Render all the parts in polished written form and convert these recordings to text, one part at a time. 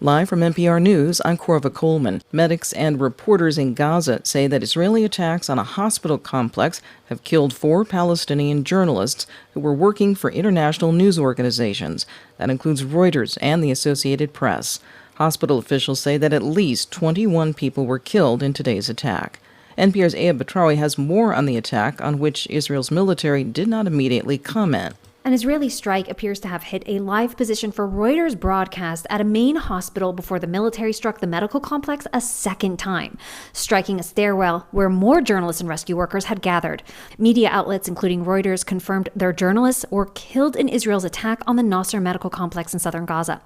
Live from NPR News, I'm Corva Coleman. Medics and reporters in Gaza say that Israeli attacks on a hospital complex have killed 4 Palestinian journalists who were working for international news organizations. That includes Reuters and the Associated Press. Hospital officials say that at least 21 people were killed in today's attack. NPR's Abrego has more on the attack, on which Israel's military did not immediately comment. An Israeli strike appears to have hit a live position for Reuters broadcast at a main hospital before the military struck the medical complex a second time, striking a stairwell where more journalists and rescue workers had gathered. Media outlets, including Reuters, confirmed their journalists were killed in Israel's attack on the Nasser medical complex in southern Gaza.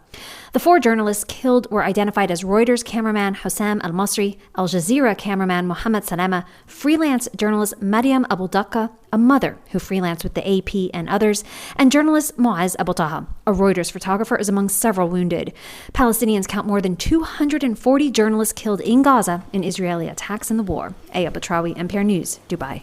The 4 journalists killed were identified as Reuters cameraman Hossam al-Masri, Al Jazeera cameraman Mohammed Salema, freelance journalist Mariam Abu Dakka, a mother who freelanced with the AP and others, and journalist Muaz Abu Taha. A Reuters photographer is among several wounded. Palestinians count more than 240 journalists killed in Gaza in Israeli attacks in the war. Aya Batrawi, NPR News, Dubai.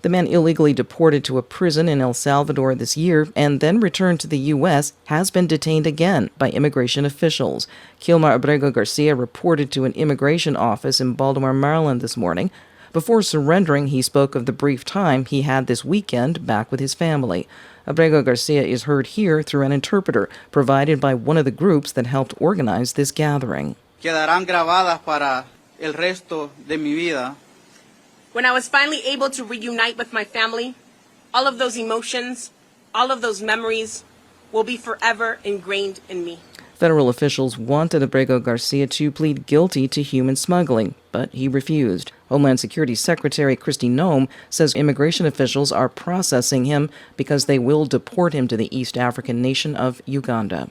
The man illegally deported to a prison in El Salvador this year and then returned to the U.S. has been detained again by immigration officials. Kilmar Abrego Garcia reported to an immigration office in Baltimore, Maryland this morning. Before surrendering, he spoke of the brief time he had this weekend back with his family. Abrego Garcia is heard here through an interpreter provided by one of the groups that helped organize this gathering. Quedarán grabadas para el resto de mi vida. When I was finally able to reunite with my family, all of those emotions, all of those memories will be forever ingrained in me. Federal officials wanted Abrego Garcia to plead guilty to human smuggling, but he refused. Homeland Security Secretary Kristi Noem says immigration officials are processing him because they will deport him to the East African nation of Uganda.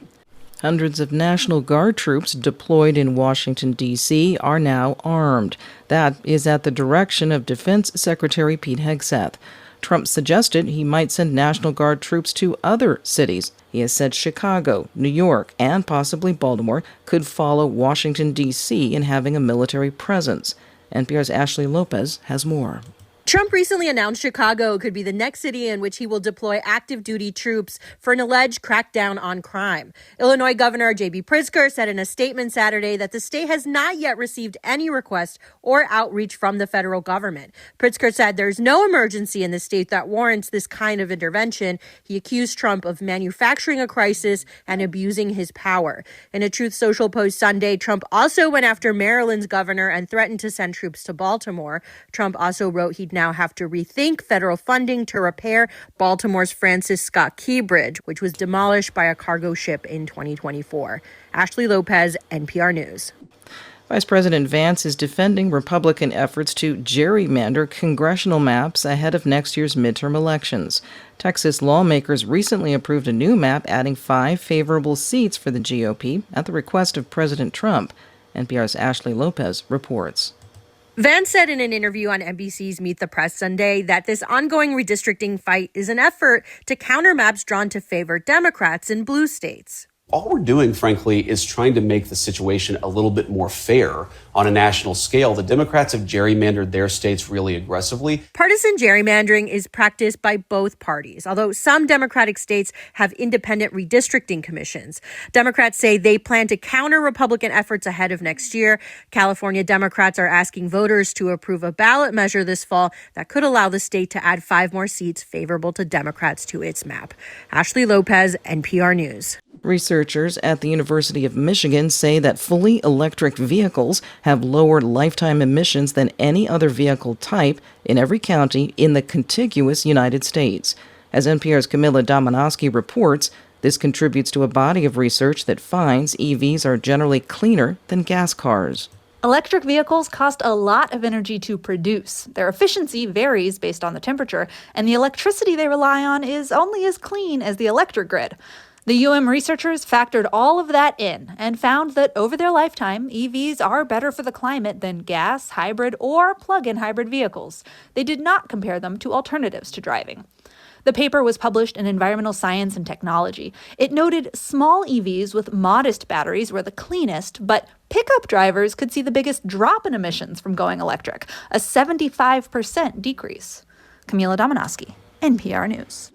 Hundreds of National Guard troops deployed in Washington, D.C. are now armed. That is at the direction of Defense Secretary Pete Hegseth. Trump suggested he might send National Guard troops to other cities. He has said Chicago, New York, and possibly Baltimore could follow Washington, D.C. in having a military presence. NPR's Ashley Lopez has more. Trump recently announced Chicago could be the next city in which he will deploy active duty troops for an alleged crackdown on crime. Illinois Governor J.B. Pritzker said in a statement Saturday that the state has not yet received any request or outreach from the federal government. Pritzker said there's no emergency in the state that warrants this kind of intervention. He accused Trump of manufacturing a crisis and abusing his power. In a Truth Social post Sunday, Trump also went after Maryland's governor and threatened to send troops to Baltimore. Trump also wrote he'd now have to rethink federal funding to repair Baltimore's Francis Scott Key Bridge, which was demolished by a cargo ship in 2024. Ashley Lopez, NPR News. Vice President Vance is defending Republican efforts to gerrymander congressional maps ahead of next year's midterm elections. Texas lawmakers recently approved a new map adding 5 favorable seats for the GOP at the request of President Trump. NPR's Ashley Lopez reports. Vance said in an interview on NBC's Meet the Press Sunday that this ongoing redistricting fight is an effort to counter maps drawn to favor Democrats in blue states. All we're doing, frankly, is trying to make the situation a little bit more fair on a national scale. The Democrats have gerrymandered their states really aggressively. Partisan gerrymandering is practiced by both parties, although some Democratic states have independent redistricting commissions. Democrats say they plan to counter Republican efforts ahead of next year. California Democrats are asking voters to approve a ballot measure this fall that could allow the state to add 5 more seats favorable to Democrats to its map. Ashley Lopez, NPR News. Researchers at the University of Michigan say that fully electric vehicles have lower lifetime emissions than any other vehicle type in every county in the contiguous United States. As NPR's Camilla Dominowski reports, this contributes to a body of research that finds EVs are generally cleaner than gas cars. Electric vehicles cost a lot of energy to produce. Their efficiency varies based on the temperature, and the electricity they rely on is only as clean as the electric grid. The UM researchers factored all of that in and found that over their lifetime, EVs are better for the climate than gas, hybrid, or plug-in hybrid vehicles. They did not compare them to alternatives to driving. The paper was published in Environmental Science and Technology. It noted small EVs with modest batteries were the cleanest, but pickup drivers could see the biggest drop in emissions from going electric, a 75% decrease. Camila Dominowski, NPR News.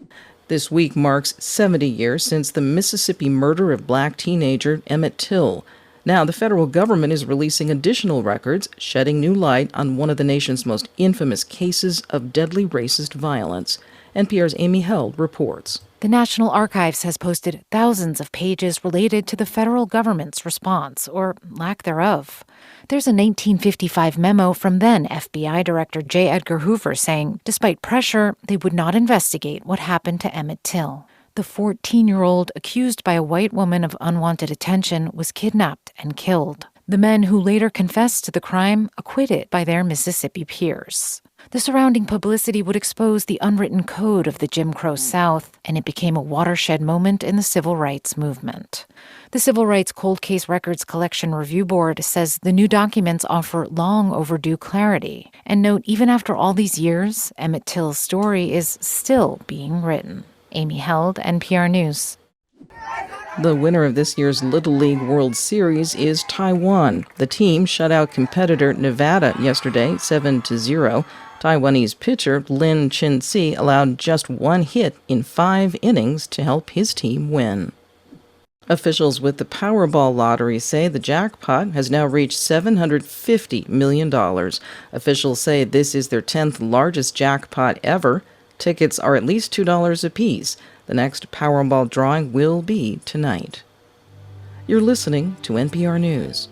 This week marks 70 years since the Mississippi murder of black teenager Emmett Till. Now, the federal government is releasing additional records, shedding new light on one of the nation's most infamous cases of deadly racist violence. NPR's Amy Held reports. The National Archives has posted thousands of pages related to the federal government's response, or lack thereof. There's a 1955 memo from then FBI Director J. Edgar Hoover saying, despite pressure, they would not investigate what happened to Emmett Till. The 14-year-old, accused by a white woman of unwanted attention, was kidnapped and killed. The men who later confessed to the crime acquitted by their Mississippi peers. The surrounding publicity would expose the unwritten code of the Jim Crow South, and it became a watershed moment in the civil rights movement. The Civil Rights Cold Case Records Collection Review Board says the new documents offer long overdue clarity. And note, even after all these years, Emmett Till's story is still being written. Amy Held, NPR News. The winner of this year's Little League World Series is Taiwan. The team shut out competitor Nevada yesterday, 7-0. Taiwanese pitcher Lin Chin-si allowed just one hit in 5 innings to help his team win. Officials with the Powerball lottery say the jackpot has now reached $750 million. Officials say this is their 10th largest jackpot ever. Tickets are at least $2 apiece. The next Powerball drawing will be tonight. You're listening to NPR News.